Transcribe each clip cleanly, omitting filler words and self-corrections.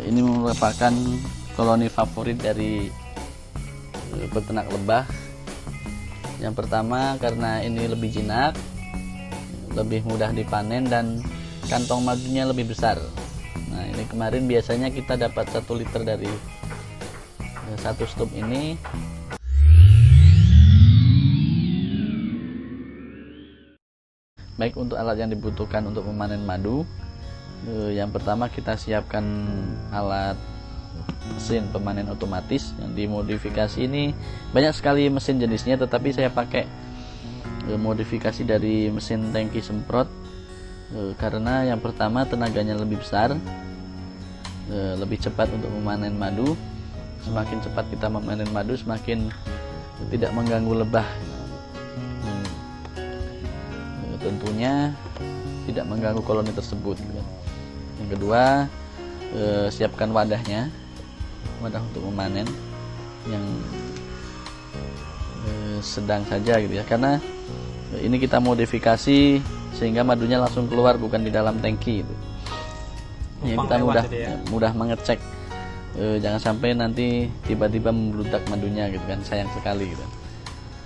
Ini merupakan koloni favorit dari peternak lebah. Yang pertama karena ini lebih jinak, lebih mudah dipanen, dan kantong madunya lebih besar. Nah, ini kemarin biasanya kita dapat 1 liter dari satu stup ini. Baik, untuk alat yang dibutuhkan untuk memanen madu, yang pertama kita siapkan alat mesin pemanen otomatis yang dimodifikasi. Ini banyak sekali mesin jenisnya, tetapi saya pakai modifikasi dari mesin tangki semprot, karena yang pertama tenaganya lebih besar, lebih cepat untuk memanen madu. Semakin cepat kita memanen madu, semakin tidak mengganggu lebah. Tentunya tidak mengganggu koloni tersebut. Yang kedua, siapkan wadah untuk memanen yang sedang saja gitu ya, karena ini kita modifikasi sehingga madunya langsung keluar, bukan di dalam tangki gitu. Ya, kita mudah mengecek, jangan sampai nanti tiba-tiba membludak madunya gitu kan, sayang sekali gitu.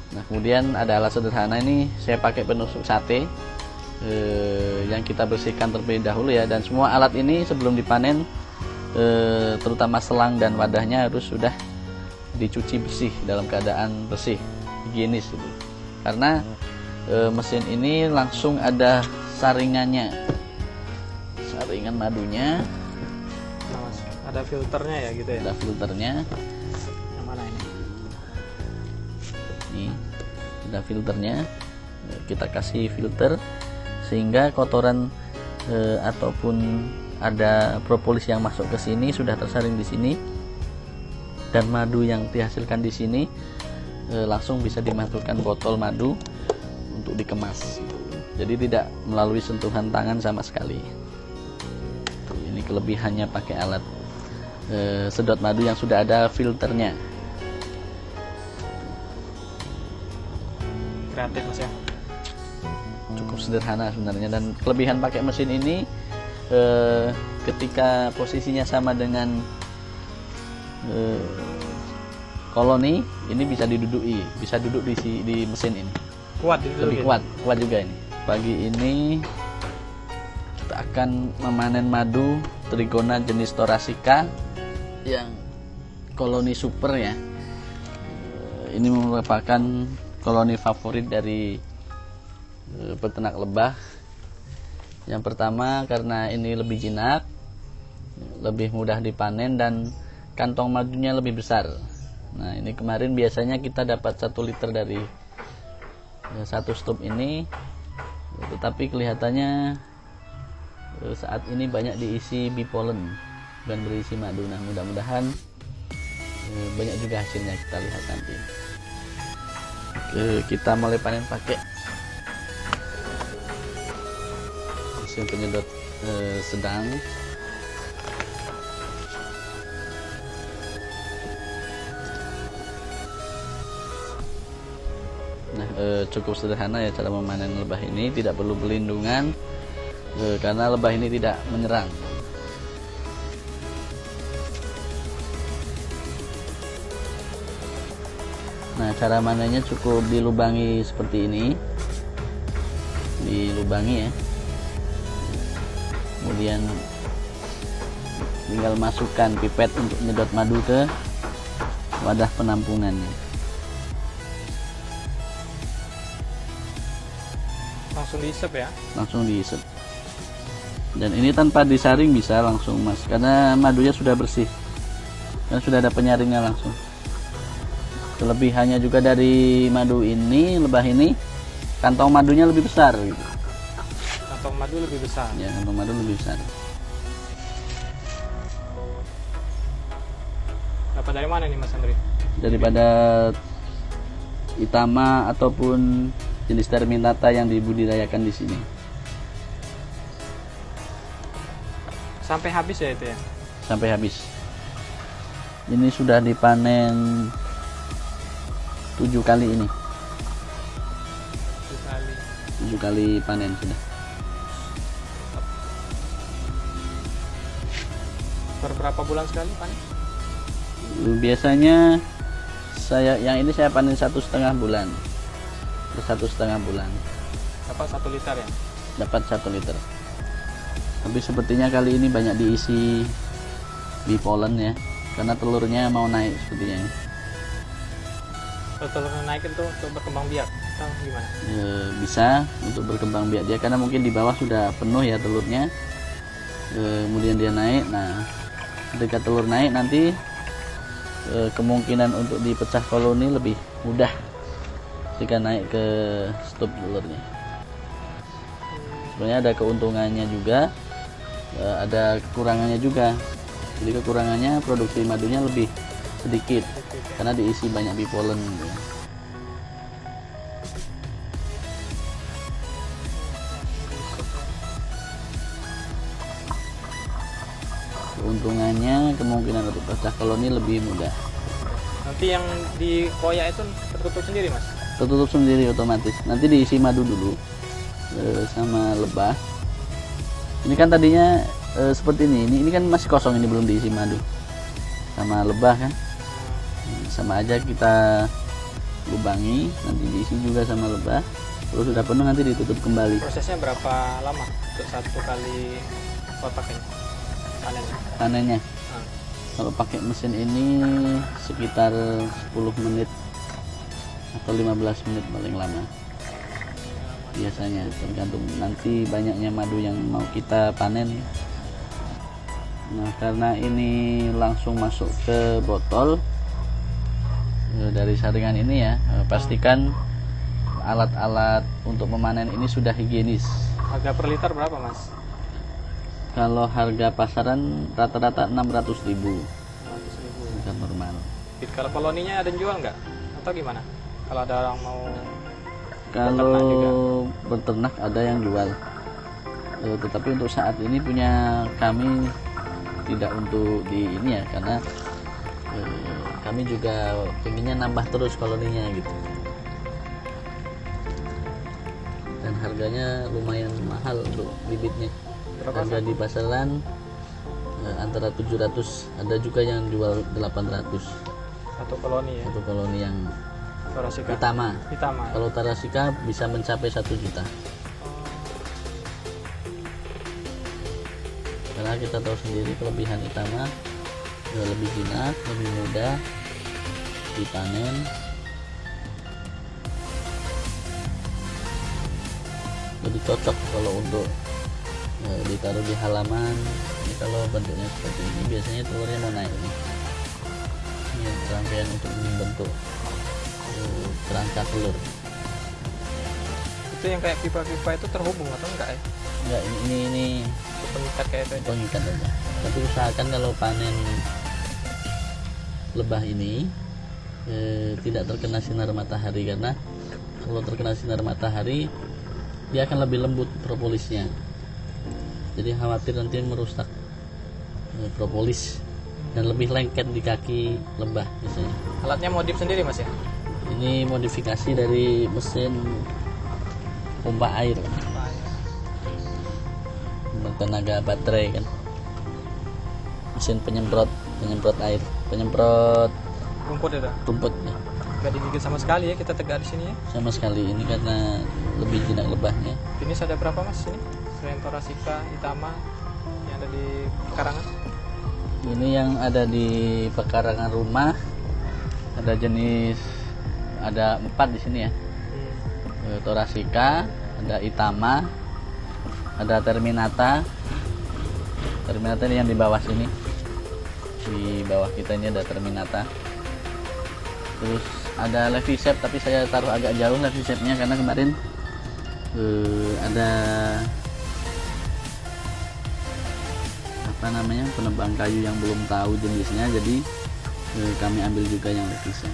Nah, kemudian ada alat sederhana ini, saya pakai penusuk sate yang kita bersihkan terlebih dahulu ya, dan semua alat ini sebelum dipanen, terutama selang dan wadahnya harus sudah dicuci bersih dalam keadaan bersih, higienis gitu. Karena mesin ini langsung ada saringannya, saringan madunya. Ada filternya ya gitu ya? Ada filternya. Yang mana ini? Nih, ada filternya. Kita kasih filter sehingga kotoran ataupun ada propolis yang masuk ke sini sudah tersaring di sini, dan madu yang dihasilkan di sini langsung bisa dimasukkan botol madu untuk dikemas. Jadi tidak melalui sentuhan tangan sama sekali. Ini kelebihannya pakai alat sedot madu yang sudah ada filternya. Kreatif Mas ya? Cukup sederhana sebenarnya, dan kelebihan pakai mesin ini ketika posisinya sama dengan koloni, ini bisa diduduki, bisa duduk di mesin ini. Kuat Lebih kuat juga ini. Pagi ini kita akan memanen madu Trigona jenis Thoracea yang koloni super ya. Ini merupakan koloni favorit dari peternak lebah. Yang pertama karena ini lebih jinak, lebih mudah dipanen, dan kantong madunya lebih besar. Nah, ini kemarin biasanya kita dapat 1 liter dari satu stup ini, tetapi kelihatannya saat ini banyak diisi bipolen dan berisi madu. Nah, mudah-mudahan banyak juga hasilnya, kita lihat nanti. Kita mulai panen pakai mesin penyedot sedang. Nah, cukup sederhana ya cara memanen lebah ini, tidak perlu pelindungan karena lebah ini tidak menyerang. Nah, cara manennya cukup dilubangi seperti ini, dilubangi ya. Kemudian tinggal masukkan pipet untuk menyedot madu ke wadah penampungannya. Langsung diisep ya? Langsung diisep. Dan ini tanpa disaring bisa langsung Mas, karena madunya sudah bersih dan sudah ada penyaringnya langsung. Kelebihannya juga dari madu ini, lebah ini, kantong madunya lebih besar gitu. Kantong madu lebih besar? Ya, kantong madu lebih besar. Dapat dari mana nih Mas Andri? Daripada Itama ataupun jenis terminata yang dibudidayakan di sini. Sampai habis ya itu ya? Sampai habis. Ini sudah dipanen 7 kali ini. 7 kali panen sudah. Per berapa bulan sekali panen? Biasanya yang ini saya panen 1,5 bulan, 1,5 bulan Apa 1 liter ya? dapat 1 liter. Tapi sepertinya kali ini banyak diisi bee pollen ya, karena telurnya mau naik sepertinya. Kalau telurnya naik itu untuk berkembang biak atau gimana? Bisa untuk berkembang biak dia, karena mungkin di bawah sudah penuh ya telurnya. Kemudian dia naik. Nah, ketika telur naik nanti kemungkinan untuk dipecah koloni lebih mudah jika naik ke stop telurnya. Sebenarnya ada keuntungannya juga, ada kekurangannya juga. Jadi kekurangannya produksi madunya lebih sedikit karena diisi banyak bee pollen gitu ya. Keuntungannya kemungkinan untuk pecah koloni lebih mudah. Nanti yang di koyak itu tertutup sendiri, Mas? Tertutup sendiri otomatis. Nanti diisi madu dulu sama lebah. Ini kan tadinya seperti ini. Ini kan masih kosong, ini belum diisi madu sama lebah kan. Sama aja kita lubangi, nanti diisi juga sama lebah. Terus sudah penuh nanti ditutup kembali. Prosesnya berapa lama untuk 1 kali kotak ini panennya? Panennya kalau pakai mesin ini sekitar 10 menit atau 15 menit paling lama biasanya, tergantung nanti banyaknya madu yang mau kita panen. Nah, karena ini langsung masuk ke botol dari saringan ini ya, pastikan alat-alat untuk memanen ini sudah higienis. Harga per liter berapa, Mas? Kalau harga pasaran rata-rata 600.000. 100.000. Harga normal. Kalau koloninya ada yang jual nggak? Atau gimana? Kalau ada orang mau Kalau beternak ada yang jual, tetapi untuk saat ini punya kami tidak untuk di ini ya, karena kami juga pengennya nambah terus koloninya gitu. Dan harganya lumayan mahal untuk bibitnya. berapa? Harga di pasaran antara 700, ada juga yang jual 800 Satu koloni ya? satu koloni yang Tarasika. utama. Hitama. Kalau Tarasika bisa mencapai 1 juta. Karena kita tahu sendiri kelebihan Itama lebih jinak, lebih mudah dipanen. Lebih cocok kalau untuk ditaruh di halaman. Ini kalau bentuknya seperti ini biasanya telurnya mau naik nih. Ini rangkaian untuk membentuk kerangka telur. Itu yang kayak pipa-pipa itu terhubung atau enggak ya? Enggak, ini Pengikat kayak itu aja. pengikat aja. Tapi usahakan kalau panen lebah ini tidak terkena sinar matahari, karena kalau terkena sinar matahari dia akan lebih lembut propolisnya. Jadi khawatir nanti merusak propolis dan lebih lengket di kaki lebah biasanya. Alatnya modif sendiri, Mas ya? Ini modifikasi dari mesin pompa air, bertenaga baterai kan, mesin penyemprot air, penyemprot Rumput itu. rumput ya. Gak digigit sama sekali ya kita tegak di sini ya. Sama sekali, ini karena lebih jinak lebahnya. Jenis ada berapa, Mas, sini? Selain Tarasika, Itama yang ada di pekarangan? Ini yang ada di pekarangan rumah ada jenis, ada 4 di sini ya. Tarasika, ada Itama, ada Terminata. Terminata ini yang di bawah sini. Di bawah kita ini ada Terminata. Terus ada Levisep, tapi saya taruh agak jauh Levisepnya karena kemarin ada apa namanya, penebang kayu yang belum tahu jenisnya, jadi kami ambil juga yang Levisep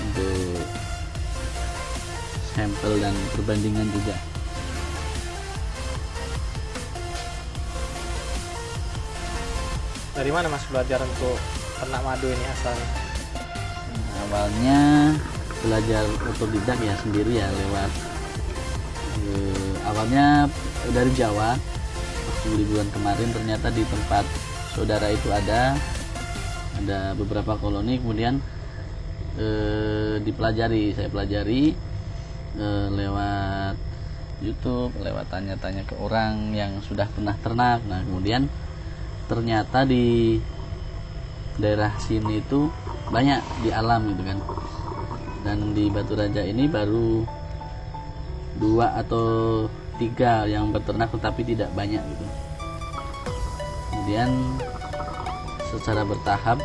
untuk sampel dan perbandingan juga. Dari mana, Mas, belajar untuk ternak madu ini asalnya? Awalnya belajar otodidak ya, sendiri ya, lewat awalnya dari Jawa. Waktu liburan kemarin ternyata di tempat saudara itu ada beberapa koloni, kemudian saya pelajari lewat YouTube, lewat tanya-tanya ke orang yang sudah pernah ternak. Nah, kemudian ternyata di daerah sini itu banyak di alam gitu kan. Dan di Batu Raja ini baru 2 atau 3 yang beternak, tetapi tidak banyak gitu. Kemudian secara bertahap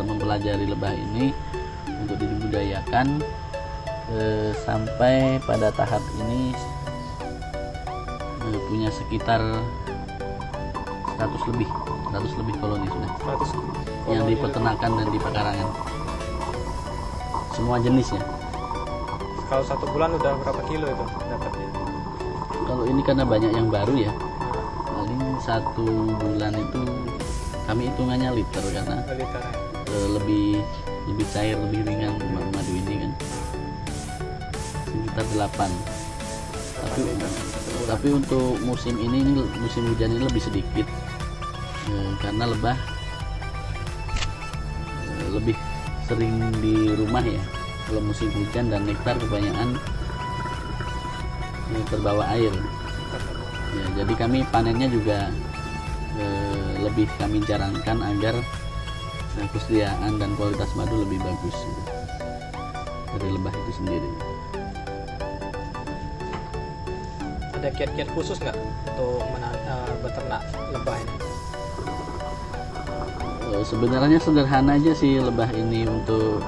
mempelajari lebah ini untuk dibudidayakan sampai pada tahap ini punya sekitar 100 lebih koloni sudah 100 yang di peternakan dan di pekarangan, semua jenis ya. Kalau 1 bulan udah berapa kilo itu dapatnya? Kalau ini karena banyak yang baru ya, paling 1 bulan itu kami hitungannya liter karena Liter. lebih cair, lebih ringan madu ini kan, sekitar 8. Tapi untuk musim ini musim hujan ini lebih sedikit karena lebah lebih sering di rumah ya kalau musim hujan, dan nektar kebanyakan terbawa air ya, jadi kami panennya juga lebih kami jarangkan agar kesediaan dan kualitas madu lebih bagus dari lebah itu sendiri. Ada kiat-kiat khusus nggak untuk beternak lebah ini? Sebenarnya sederhana aja sih lebah ini untuk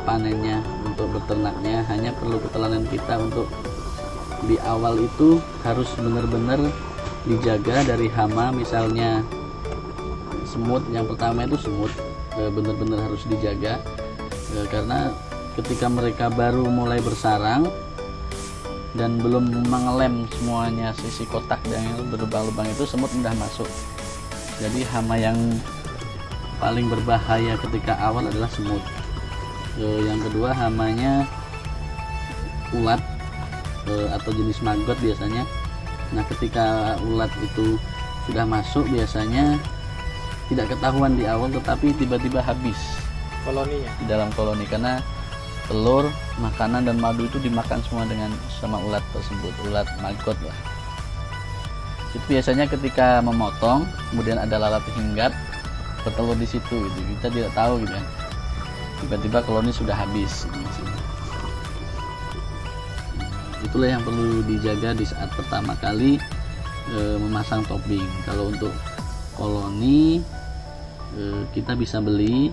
panennya, untuk beternaknya. Hanya perlu ketelanan kita untuk di awal itu harus benar-benar dijaga dari hama, misalnya semut. Yang pertama itu semut benar-benar harus dijaga karena ketika mereka baru mulai bersarang dan belum mengelem semuanya sisi kotak dan berlubang-lubang itu, semut mudah masuk. Jadi hama yang paling berbahaya ketika awal adalah semut. Yang kedua hamanya ulat atau jenis maggot biasanya. Nah, ketika ulat itu sudah masuk biasanya tidak ketahuan di awal, tetapi tiba-tiba habis Koloninya? di dalam koloni, karena telur, makanan dan madu itu dimakan semua sama ulat tersebut, ulat maggot lah. Itu biasanya ketika memotong kemudian ada lalat hinggap bertelur di situ gitu. Kita tidak tahu gitu kan, tiba-tiba koloni sudah habis. Itulah yang perlu dijaga di saat pertama kali memasang topping. Kalau untuk koloni kita bisa beli,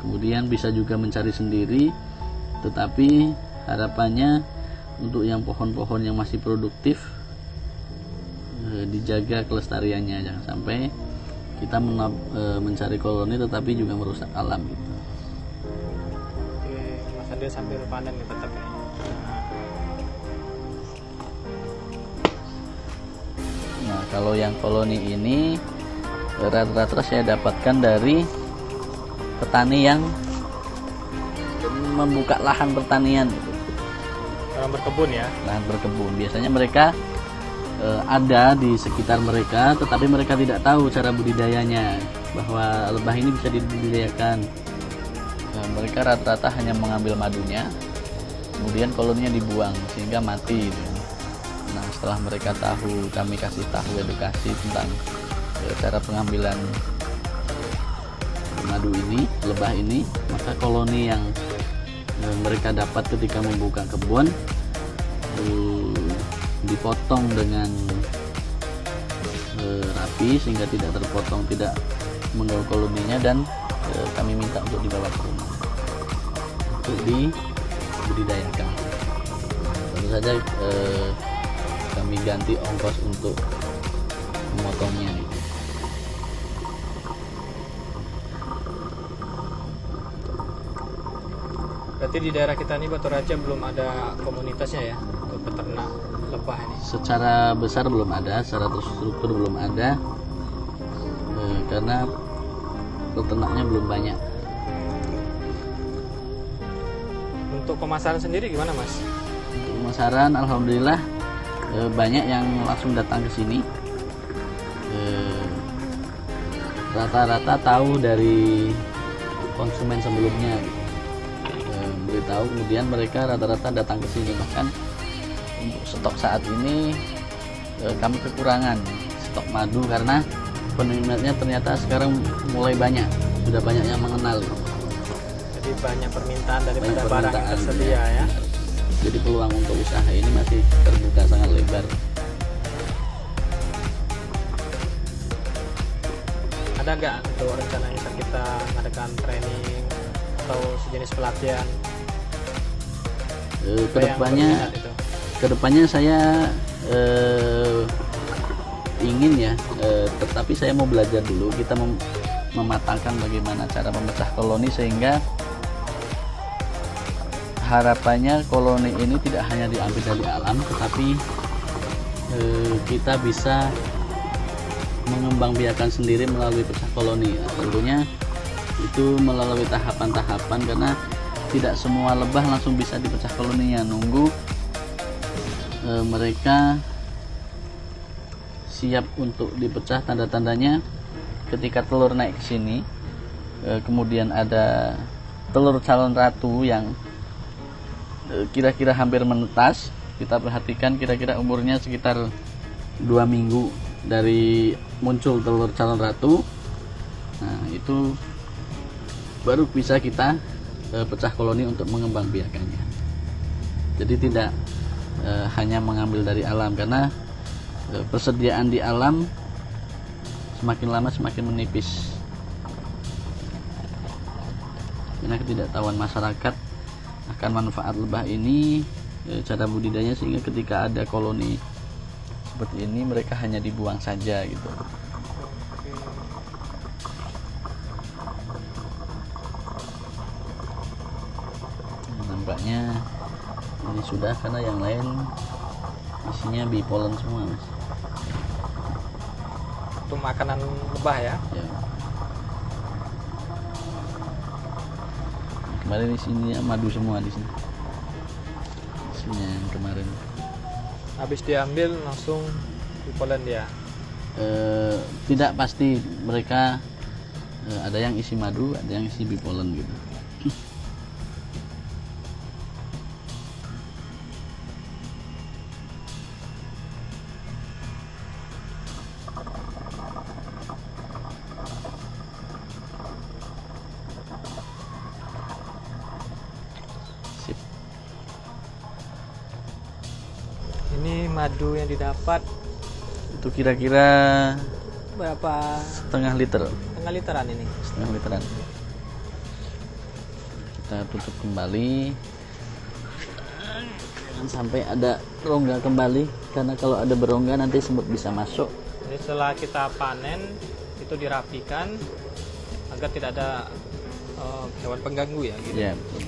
kemudian bisa juga mencari sendiri, tetapi harapannya untuk yang pohon-pohon yang masih produktif dijaga kelestariannya, jangan sampai kita mencari koloni tetapi juga merusak alam gitu. Oke, Mas Ade sambil panen nih tetap nih. Nah, kalau yang koloni ini rata-rata saya dapatkan dari petani yang membuka lahan pertanian gitu. Orang berkebun ya? Lahan berkebun. Biasanya mereka ada di sekitar mereka, tetapi mereka tidak tahu cara budidayanya, bahwa lebah ini bisa dibudidayakan. Nah, mereka rata-rata hanya mengambil madunya, kemudian koloninya dibuang sehingga mati gitu. Nah, setelah mereka tahu, kami kasih tahu edukasi tentang cara pengambilan madu ini, lebah ini, maka koloni yang mereka dapat ketika membuka kebun dipotong dengan rapi sehingga tidak terpotong, tidak mengganggu koloninya, dan kami minta untuk dibawa ke rumah untuk dibudidayakan. Tentu saja kami ganti ongkos untuk memotongnya gitu. Berarti di daerah kita ini Batu Raja belum ada komunitasnya ya untuk peternak lebah ini? Secara besar belum ada, secara terstruktur belum ada, karena peternaknya belum banyak. Untuk pemasaran sendiri gimana Mas? Untuk pemasaran alhamdulillah banyak yang langsung datang ke sini. Rata-rata tahu dari konsumen sebelumnya, beritahu, kemudian mereka rata-rata datang ke sini. Bahkan untuk stok saat ini kami kekurangan stok madu karena peminatnya ternyata sekarang mulai banyak, sudah banyak yang mengenal. Jadi banyak permintaan daripada Banyak barang yang permintaan, tersedia ya. Jadi peluang untuk usaha ini masih terbuka sangat lebar. Ada nggak untuk rencananya saat kita mengadakan training atau sejenis pelatihan? Kedepannya saya ingin ya, tetapi saya mau belajar dulu. Kita mematangkan bagaimana cara memecah koloni, sehingga harapannya koloni ini tidak hanya diambil dari alam, tetapi kita bisa mengembangbiakan sendiri melalui pecah koloni. Tentunya itu melalui tahapan-tahapan, karena tidak semua lebah langsung bisa dipecah koloninya. Nunggu mereka siap untuk dipecah, tanda-tandanya ketika telur naik ke sini, kemudian ada telur calon ratu yang kira-kira hampir menetas. Kita perhatikan kira-kira umurnya sekitar 2 minggu dari muncul telur calon ratu. Nah, itu baru bisa kita pecah koloni untuk mengembangbiakannya. Jadi tidak hanya mengambil dari alam, karena persediaan di alam semakin lama semakin menipis. Karena ketidaktahuan masyarakat akan manfaat lebah ini, cara budidayanya, sehingga ketika ada koloni seperti ini mereka hanya dibuang saja gitu. Nampaknya ini sudah, karena yang lain isinya bipolen semua, Mas. Untuk makanan lebah ya. Ya. Kemarin isinya madu semua di sini. Isinya yang kemarin. Habis diambil langsung bipolen dia. Tidak pasti, mereka ada yang isi madu, ada yang isi bipolen gitu. Sip. Ini madu yang didapat Itu kira-kira berapa? setengah liter. Setengah literan ini. Setengah literan. Kita tutup kembali, jangan sampai ada rongga kembali, karena kalau ada berongga nanti semut bisa masuk. Jadi setelah kita panen itu dirapikan agar tidak ada hewan pengganggu ya gitu. Ya, betul.